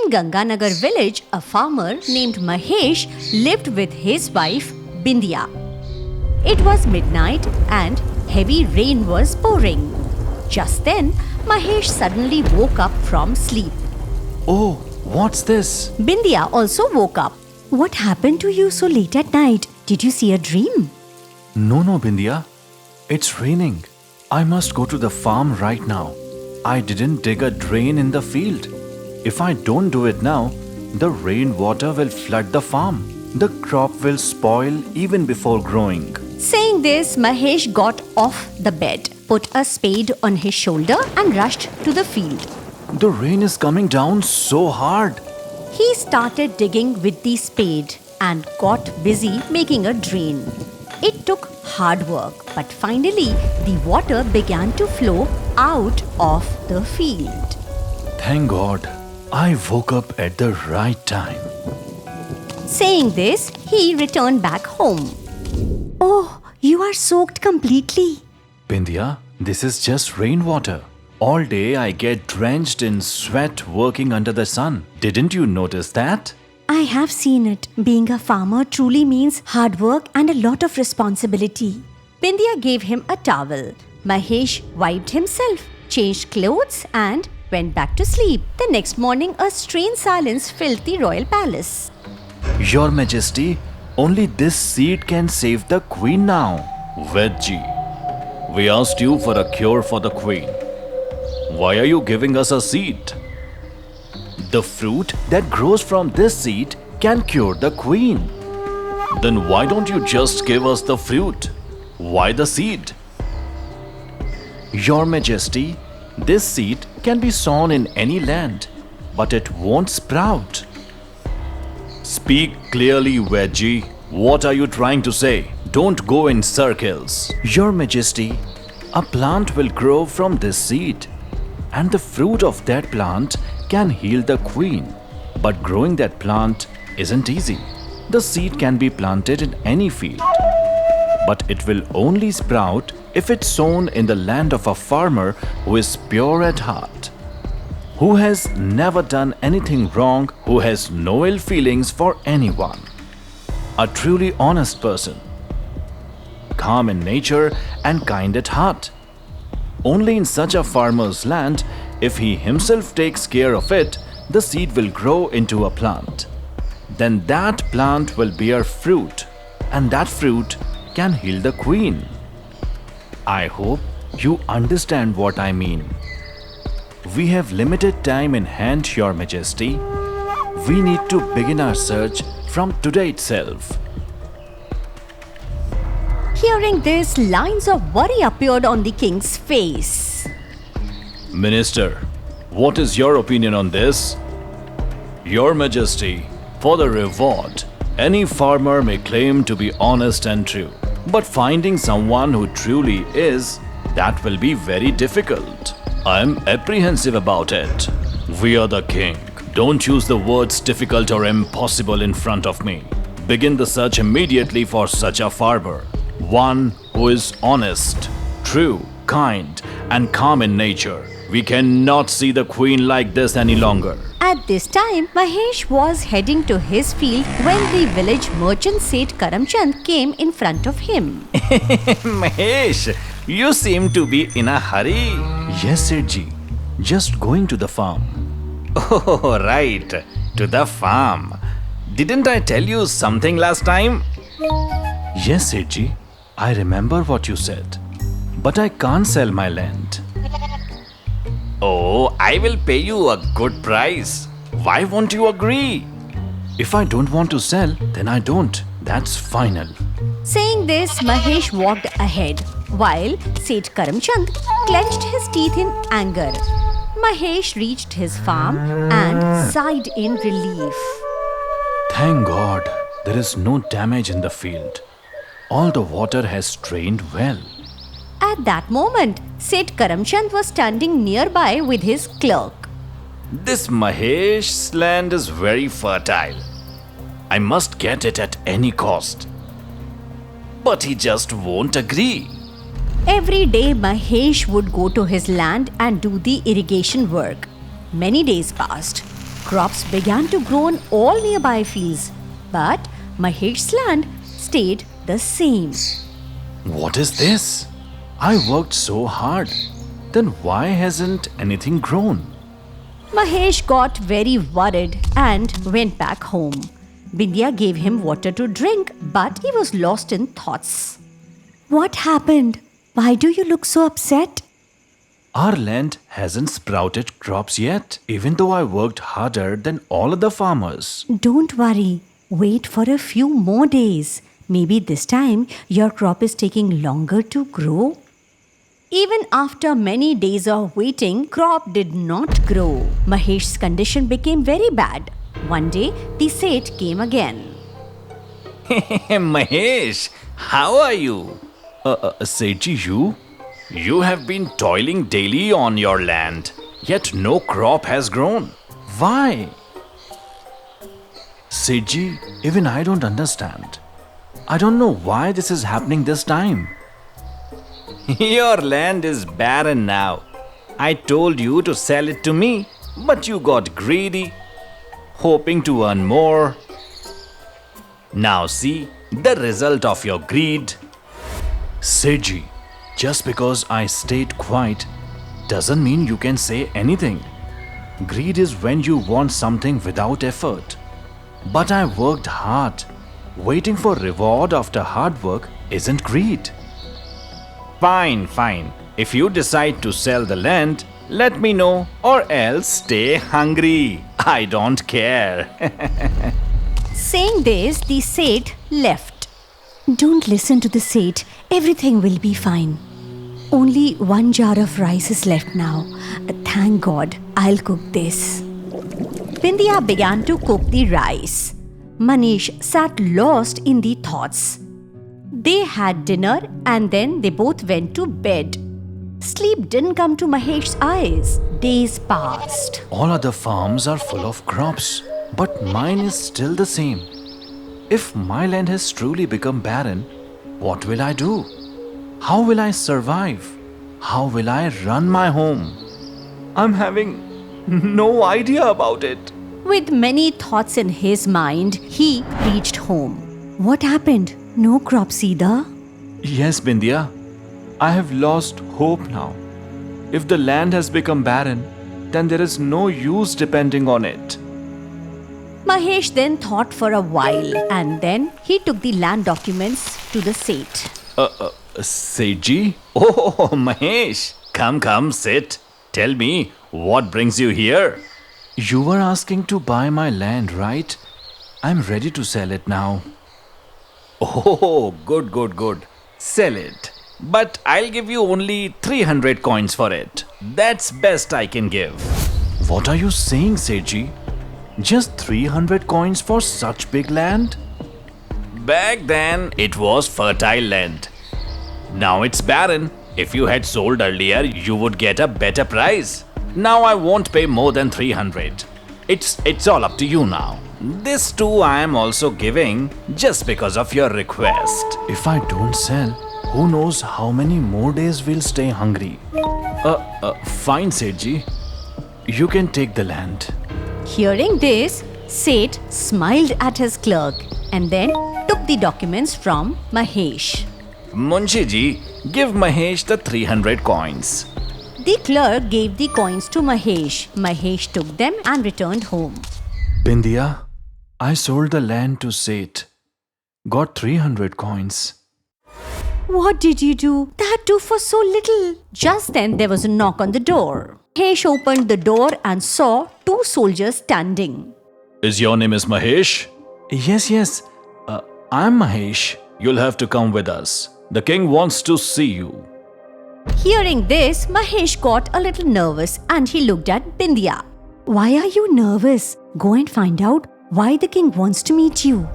In Ganganagar village, a farmer named Mahesh lived with his wife Bindya. It was midnight and heavy rain was pouring. Just then, Mahesh suddenly woke up from sleep. Oh, what's this? Bindya also woke up. What happened to you so late at night? Did you see a dream? No, Bindya. It's raining. I must go to the farm right now. I didn't dig a drain in the field. If I don't do it now, the rainwater will flood the farm. The crop will spoil even before growing. Saying this, Mahesh got off the bed, put a spade on his shoulder and rushed to the field. The rain is coming down so hard. He started digging with the spade and got busy making a drain. It took hard work, but finally the water began to flow out of the field. Thank God, I woke up at the right time. Saying this, he returned back home. Oh, you are soaked completely. Bindya, this is just rainwater. All day I get drenched in sweat working under the sun. Didn't you notice that? I have seen it. Being a farmer truly means hard work and a lot of responsibility. Bindya gave him a towel. Mahesh wiped himself, changed clothes and went back to sleep. The next morning, a strange silence filled the royal palace. Your Majesty, only this seed can save the queen now. Vedji, we asked you for a cure for the queen. Why are you giving us a seed? The fruit that grows from this seed can cure the queen. Then why don't you just give us the fruit? Why the seed? Your Majesty, this seed can be sown in any land, but it won't sprout. Speak clearly, Vedji. What are you trying to say? Don't go in circles. Your Majesty, a plant will grow from this seed, and the fruit of that plant can heal the queen. But growing that plant isn't easy. The seed can be planted in any field, but it will only sprout if it's sown in the land of a farmer who is pure at heart, who has never done anything wrong, who has no ill feelings for anyone. A truly honest person, calm in nature and kind at heart. Only in such a farmer's land, if he himself takes care of it, the seed will grow into a plant. Then that plant will bear fruit, and that fruit can heal the queen. I hope you understand what I mean. We have limited time in hand, Your Majesty. We need to begin our search from today itself. Hearing this, lines of worry appeared on the king's face. Minister, what is your opinion on this? Your Majesty, for the reward, any farmer may claim to be honest and true. But finding someone who truly is, that will be very difficult. I am apprehensive about it. We are the king. Don't use the words difficult or impossible in front of me. Begin the search immediately for such a farmer. One who is honest, true, kind, and calm in nature. We cannot see the queen like this any longer. At this time, Mahesh was heading to his field when the village merchant Seth Karamchand came in front of him. Mahesh, you seem to be in a hurry. Yes, Sethji. Just going to the farm. Oh, right. To the farm. Didn't I tell you something last time? Yes, Sethji. I remember what you said. But I can't sell my land. Oh, I will pay you a good price. Why won't you agree? If I don't want to sell, then I don't. That's final. Saying this, Mahesh walked ahead, while Seth Karamchand clenched his teeth in anger. Mahesh reached his farm and sighed in relief. Thank God, there is no damage in the field. All the water has drained well. At that moment, Seth Karamchand was standing nearby with his clerk. This Mahesh's land is very fertile. I must get it at any cost. But he just won't agree. Every day, Mahesh would go to his land and do the irrigation work. Many days passed. Crops began to grow on all nearby fields, but Mahesh's land stayed the same. What is this? I worked so hard. Then why hasn't anything grown? Mahesh got very worried and went back home. Bindya gave him water to drink, but he was lost in thoughts. What happened? Why do you look so upset? Our land hasn't sprouted crops yet, even though I worked harder than all other farmers. Don't worry. Wait for a few more days. Maybe this time your crop is taking longer to grow. Even after many days of waiting, crop did not grow. Mahesh's condition became very bad. One day, the Seth came again. Mahesh, how are you? Sethi, you? You have been toiling daily on your land, yet no crop has grown. Why? Sethi, even I don't understand. I don't know why this is happening this time. Your land is barren now. I told you to sell it to me, but you got greedy, hoping to earn more. Now see the result of your greed. Sethi, just because I stayed quiet doesn't mean you can say anything. Greed is when you want something without effort. But I worked hard. Waiting for reward after hard work isn't greed. Fine. If you decide to sell the land, let me know, or else stay hungry. I don't care. Saying this, the Seth left. Don't listen to the Seth. Everything will be fine. Only 1 jar of rice is left now. Thank God, I'll cook this. Bindya began to cook the rice. Manish sat lost in the thoughts. They had dinner and then they both went to bed. Sleep didn't come to Mahesh's eyes. Days passed. All other farms are full of crops, but mine is still the same. If my land has truly become barren, what will I do? How will I survive? How will I run my home? I'm having no idea about it. With many thoughts in his mind, he reached home. What happened? No crops either? Yes, Bindya. I have lost hope now. If the land has become barren, then there is no use depending on it. Mahesh then thought for a while and then he took the land documents to the Seth. Sethi? Oh, Mahesh, come, sit. Tell me, what brings you here? You were asking to buy my land, right? I'm ready to sell it now. Oh, good. Sell it. But I'll give you only 300 coins for it. That's best I can give. What are you saying, Sethi? Just 300 coins for such big land? Back then, it was fertile land. Now it's barren. If you had sold earlier, you would get a better price. Now I won't pay more than 300. It's all up to you now. This too I am also giving just because of your request. If I don't sell, who knows how many more days we'll stay hungry. Fine, Sethi. You can take the land. Hearing this, Seth smiled at his clerk and then took the documents from Mahesh. Munshi ji, give Mahesh the 300 coins. The clerk gave the coins to Mahesh. Mahesh took them and returned home. Bindya, I sold the land to Seth. Got 300 coins. What did you do? That too for so little. Just then there was a knock on the door. Mahesh opened the door and saw 2 soldiers standing. Is your name is Mahesh? Yes. I'm Mahesh. You'll have to come with us. The king wants to see you. Hearing this, Mahesh got a little nervous and he looked at Bindya. Why are you nervous? Go and find out why the king wants to meet you.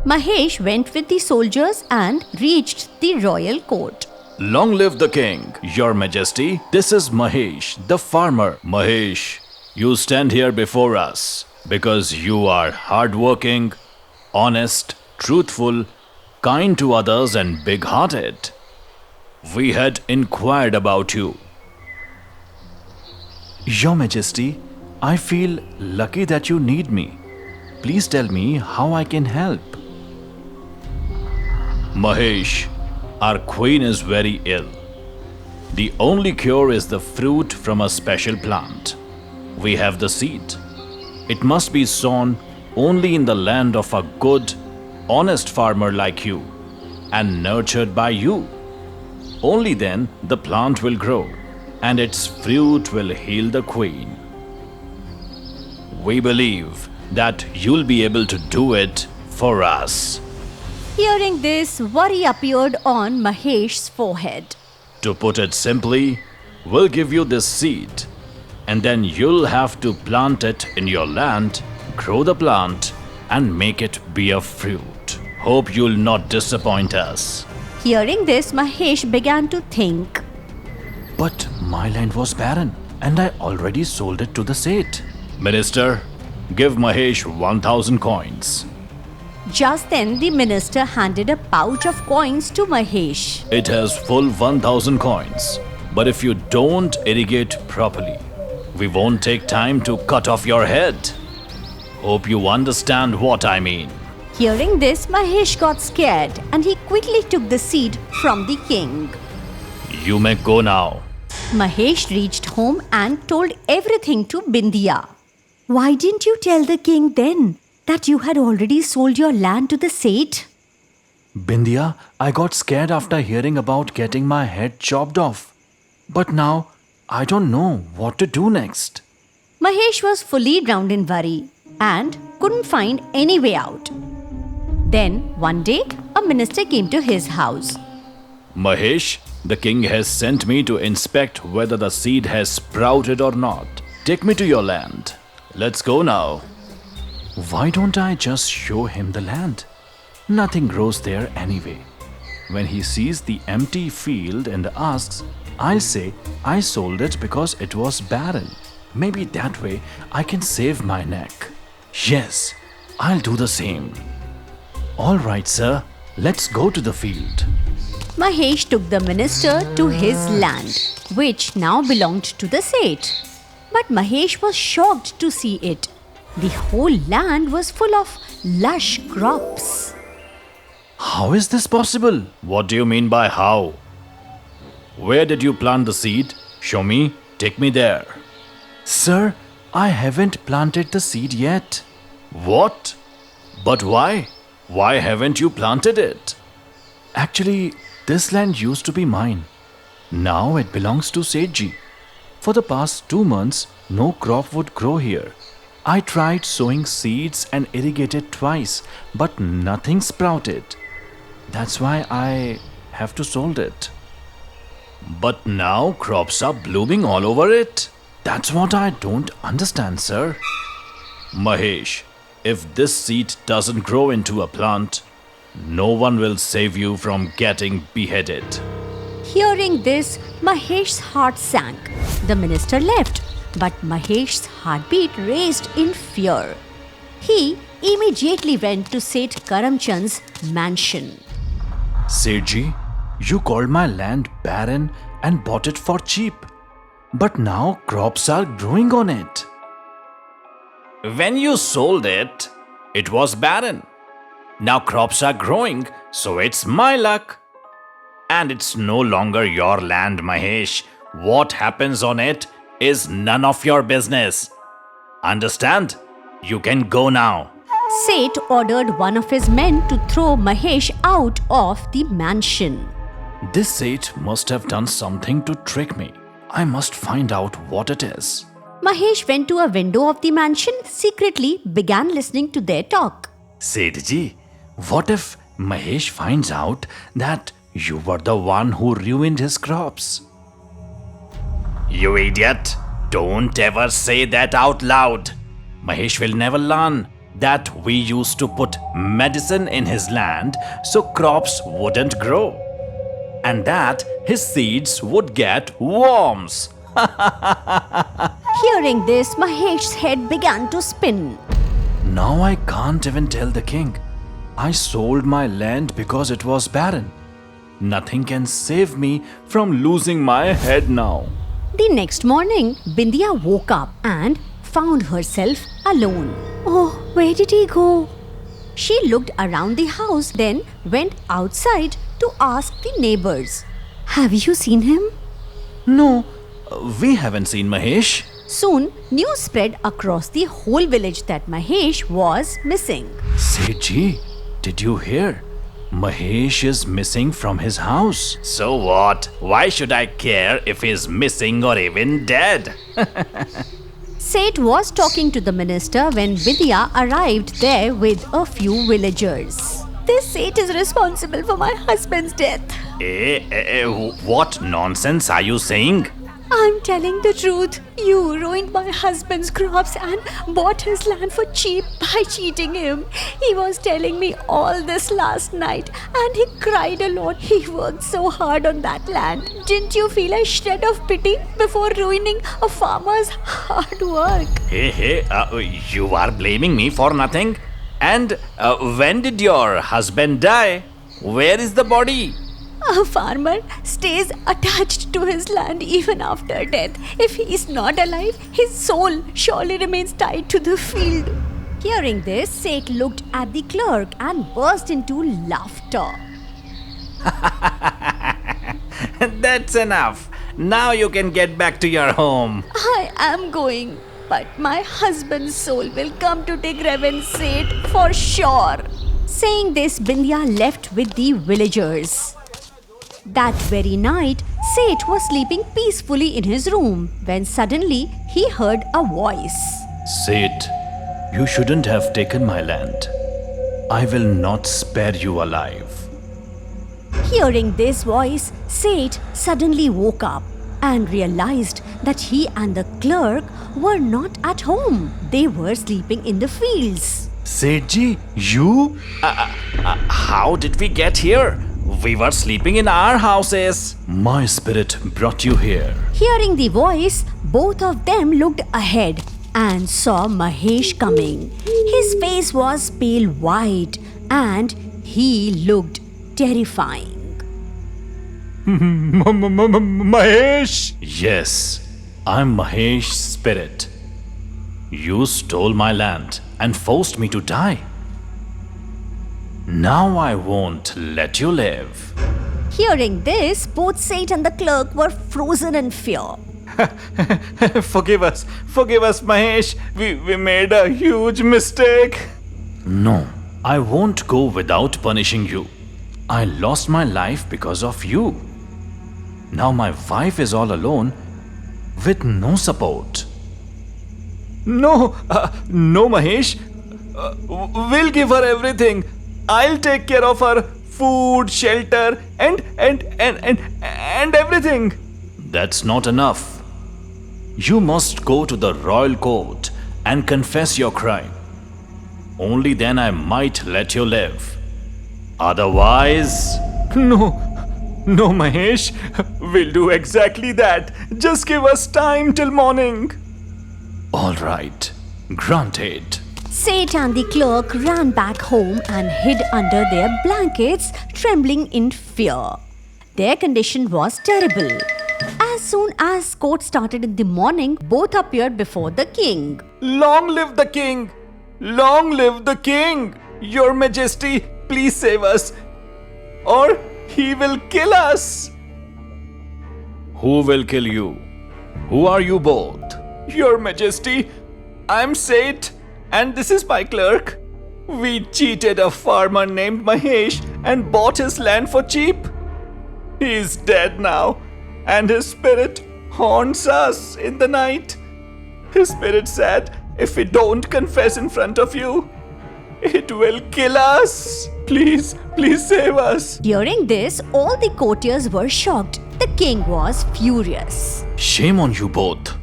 Mahesh went with the soldiers and reached the royal court. Long live the king, your majesty. This is Mahesh, the farmer. Mahesh, you stand here before us because you are hardworking, honest, truthful, kind to others and big-hearted. We had inquired about you. Your majesty, I feel lucky that you need me. Please tell me how I can help. Mahesh, our queen is very ill. The only cure is the fruit from a special plant. We have the seed. It must be sown only in the land of a good, honest farmer like you and nurtured by you. Only then the plant will grow and its fruit will heal the queen. We believe that you'll be able to do it for us. Hearing this, worry appeared on Mahesh's forehead. To put it simply, we'll give you this seed and then you'll have to plant it in your land, grow the plant and make it bear fruit. Hope you'll not disappoint us. Hearing this, Mahesh began to think. But my land was barren and I already sold it to the Seth. Minister, give Mahesh 1,000 coins. Just then, the minister handed a pouch of coins to Mahesh. It has full 1,000 coins. But if you don't irrigate properly, we won't take time to cut off your head. Hope you understand what I mean. Hearing this, Mahesh got scared and he quickly took the seed from the king. You may go now. Mahesh reached home and told everything to Bindya. Why didn't you tell the king then that you had already sold your land to the Seth? Bindya, I got scared after hearing about getting my head chopped off. But now I don't know what to do next. Mahesh was fully drowned in worry and couldn't find any way out. Then, one day, a minister came to his house. Mahesh, the king has sent me to inspect whether the seed has sprouted or not. Take me to your land. Let's go now. Why don't I just show him the land? Nothing grows there anyway. When he sees the empty field and asks, I'll say I sold it because it was barren. Maybe that way I can save my neck. Yes, I'll do the same. All right, sir. Let's go to the field. Mahesh took the minister to his land, which now belonged to the Seth. But Mahesh was shocked to see it. The whole land was full of lush crops. How is this possible? What do you mean by how? Where did you plant the seed? Show me. Take me there. Sir, I haven't planted the seed yet. What? But why? Why haven't you planted it? Actually, this land used to be mine. Now it belongs to Sethji. For the past 2 months, no crop would grow here. I tried sowing seeds and irrigated twice, but nothing sprouted. That's why I have to sold it. But now crops are blooming all over it. That's what I don't understand, sir. Mahesh, if this seed doesn't grow into a plant, no one will save you from getting beheaded. Hearing this, Mahesh's heart sank. The minister left, but Mahesh's heartbeat raised in fear. He immediately went to Seth Karamchand's mansion. Sethji, you called my land barren and bought it for cheap. But now crops are growing on it. When you sold it, it was barren. Now crops are growing, so it's my luck. And it's no longer your land, Mahesh. What happens on it is none of your business. Understand? You can go now. Seth ordered one of his men to throw Mahesh out of the mansion. This Seth must have done something to trick me. I must find out what it is. Mahesh went to a window of the mansion, secretly began listening to their talk. Sethji, what if Mahesh finds out that you were the one who ruined his crops? You idiot! Don't ever say that out loud. Mahesh will never learn that we used to put medicine in his land so crops wouldn't grow. And that his seeds would get worms. Hearing this, Mahesh's head began to spin. Now I can't even tell the king. I sold my land because it was barren. Nothing can save me from losing my head now. The next morning, Bindya woke up and found herself alone. Oh, where did he go? She looked around the house, then went outside to ask the neighbors. Have you seen him? No, we haven't seen Mahesh. Soon, news spread across the whole village that Mahesh was missing. Sethi, did you hear? Mahesh is missing from his house. So what? Why should I care if he's missing or even dead? Seth was talking to the minister when Vidya arrived there with a few villagers. This Seth is responsible for my husband's death. What nonsense are you saying? I'm telling the truth. You ruined my husband's crops and bought his land for cheap by cheating him. He was telling me all this last night and he cried a lot. He worked so hard on that land. Didn't you feel a shred of pity before ruining a farmer's hard work? Hey, you are blaming me for nothing? And when did your husband die? Where is the body? A farmer stays attached to his land even after death. If he is not alive, his soul surely remains tied to the field. Hearing this, Seth looked at the clerk and burst into laughter. That's enough. Now you can get back to your home. I am going, but my husband's soul will come to take revenge, Seth, for sure. Saying this, Bindya left with the villagers. That very night, Seth was sleeping peacefully in his room when suddenly he heard a voice. Seth, you shouldn't have taken my land. I will not spare you alive. Hearing this voice, Seth suddenly woke up and realized that he and the clerk were not at home. They were sleeping in the fields. Sethi, you? How did we get here? We were sleeping in our houses. My spirit brought you here. Hearing the voice, both of them looked ahead and saw Mahesh coming. His face was pale white and he looked terrifying. Mahesh! Yes, I'm Mahesh's spirit. You stole my land and forced me to die. Now I won't let you live. Hearing this, both Seth and the clerk were frozen in fear. Forgive us, Mahesh. We made a huge mistake. No, I won't go without punishing you. I lost my life because of you. Now my wife is all alone with no support. No, Mahesh. We'll give her everything. I'll take care of her food, shelter, and everything. That's not enough. You must go to the royal court and confess your crime. Only then I might let you live. Otherwise... No, Mahesh. We'll do exactly that. Just give us time till morning. All right. Granted. Seth and the clerk ran back home and hid under their blankets, trembling in fear. Their condition was terrible. As soon as court started in the morning, both appeared before the king. Long live the king! Long live the king! Your Majesty, please save us, or he will kill us! Who will kill you? Who are you both? Your Majesty, I'm Seth, and this is my clerk. We cheated a farmer named Mahesh and bought his land for cheap. He is dead now, and his spirit haunts us in the night. His spirit said, if we don't confess in front of you, it will kill us. Please save us. During this, all the courtiers were shocked. The king was furious. Shame on you both.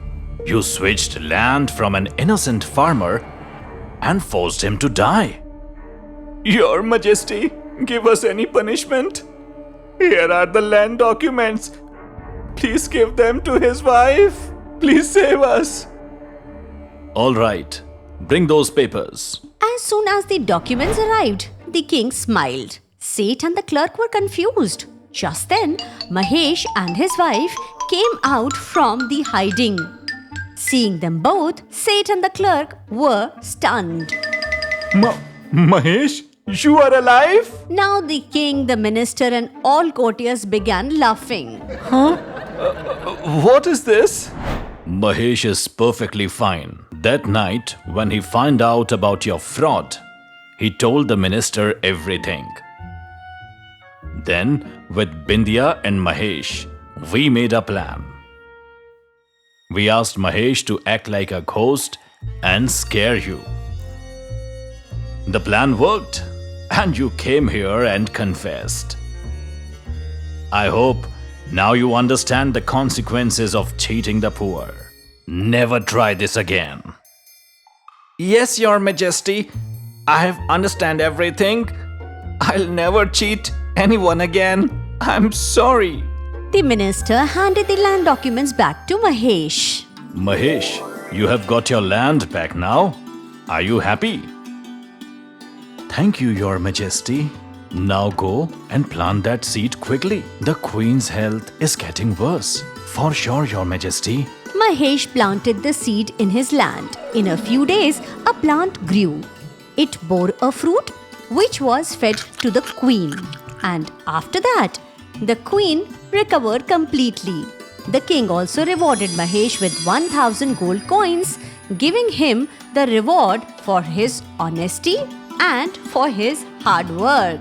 You switched land from an innocent farmer and forced him to die. Your Majesty, give us any punishment. Here are the land documents. Please give them to his wife. Please save us. All right, bring those papers. As soon as the documents arrived, the king smiled. Seth and the clerk were confused. Just then, Mahesh and his wife came out from the hiding. Seeing them both, Seth and the clerk were stunned. Mahesh, you are alive? Now the king, the minister, and all courtiers began laughing. What is this? Mahesh is perfectly fine. That night, when he found out about your fraud, he told the minister everything. Then, with Bindya and Mahesh, we made a plan. We asked Mahesh to act like a ghost and scare you. The plan worked, and you came here and confessed. I hope now you understand the consequences of cheating the poor. Never try this again. Yes, Your Majesty. I have understand everything. I'll never cheat anyone again. I'm sorry. The minister handed the land documents back to Mahesh. Mahesh, you have got your land back now. Are you happy? Thank you, Your Majesty. Now go and plant that seed quickly. The queen's health is getting worse. For sure, Your Majesty. Mahesh planted the seed in his land. In a few days, a plant grew. It bore a fruit which was fed to the queen. And after that, the queen recovered completely. The king also rewarded Mahesh with 1,000 gold coins, giving him the reward for his honesty and for his hard work.